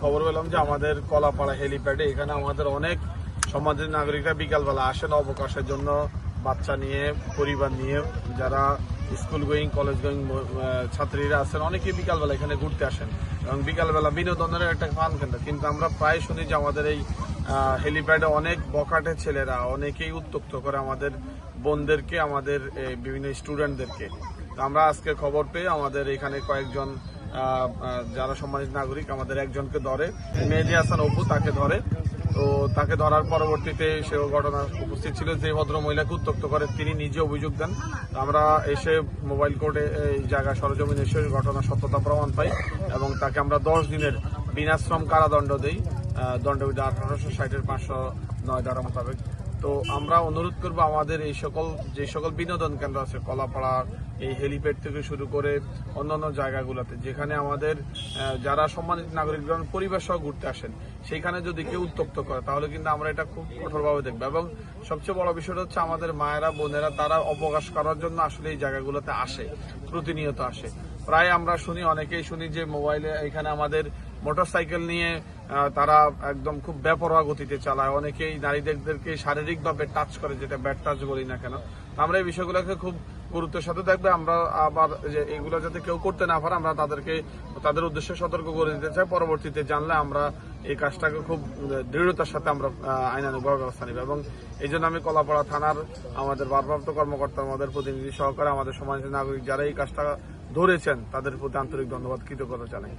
খবর পেলাম যে আমাদের কলাপাড়া হেলিপ্যাডে এখানে আমাদের অনেক সমাজের নাগরিকরা বিকালবেলা আসেন অবকাশের জন্য, বাচ্চা নিয়ে, পরিবার নিয়ে, যারা স্কুল গোয়িং কলেজ গোয়িং ছাত্রীরা আছেন অনেকেই বিকালবেলা এখানে ঘুরতে আসেন এবং বিকালবেলা বিনোদনের একটা ফান কেন্দ্র। কিন্তু আমরা প্রায় শুনি যে আমাদের এই হেলিপ্যাডে অনেক বখাটে ছেলেরা অনেকেই উত্ত্যক্ত করে আমাদের বোনদেরকে, আমাদের বিভিন্ন স্টুডেন্টদেরকে। আমরা আজকে খবর পেয়ে আমাদের এখানে কয়েকজন যারা সম্মানিত নাগরিক আমাদের একজনকে ধরে, মেহেদী হাসান অপু, তাকে ধরে। তো তাকে ধরার পরবর্তীতে সেও ঘটনা উপস্থিত ছিল, যে ভদ্র মহিলাকে উত্ত্যক্ত করে তিনি নিজে অভিযোগ দেন। আমরা এসে মোবাইল কোর্টে এই জায়গা সরজমিন এসে ঘটনার সত্যতা প্রমাণ পাই এবং তাকে আমরা 10 দিনের বিনাশ্রম কারাদণ্ড দিই, দণ্ডবিধি 1860-এর 509 ধারা মোতাবেক। তো আমরা অনুরোধ করবো আমাদের এই যে সকল বিনোদন কেন্দ্র আছে কলাপাড়া, এই হেলিপ্যাড থেকে শুরু করে অন্যান্য জায়গাগুলোতে যেখানে আমাদের যারা সম্মানিত নাগরিকগণ পরিবার সহ ঘুরতে আসেন, সেইখানে যদি কেউ উত্ত্যক্ত করে তাহলে কিন্তু আমরা এটা খুব কঠোরভাবে দেখবো। এবং সবচেয়ে বড় বিষয়টা হচ্ছে আমাদের মায়েরা বোনেরা তারা অবকাশ করার জন্য আসলে এই জায়গাগুলোতে আসে, প্রতিনিয়ত আসে। প্রায় আমরা শুনি, অনেকেই শুনি যে মোবাইলে এখানে আমাদের মোটরসাইকেল নিয়ে তারা একদম খুব বেপরোয়া গতিতে চালায়, অনেকেই নারীদেরকে শারীরিকভাবে টাচ করে, যেটা ব্যাড টাচ বলি না কেন। আমরা এই বিষয়গুলোকে খুব গুরুত্বের সাথে দেখবে। আমরা আবার যে এগুলো যাতে কেউ করতে না পারে আমরা তাদের উদ্দেশ্যে সতর্ক করে দিতে চাই। পরবর্তীতে জানলে আমরা এই কাজটাকে খুব দৃঢ়তার সাথে আমরা আইনানুগভাবে ব্যবস্থা নিব। এবং এই জন্য আমি কলাপাড়া থানার আমাদের ভারপ্রাপ্ত কর্মকর্তা, আমাদের প্রতিনিধি সহকারে আমাদের সমাজের নাগরিক যারা এই কাজটা ধরেছেন তাদের প্রতি আন্তরিক ধন্যবাদ, কৃতজ্ঞতা জানাই।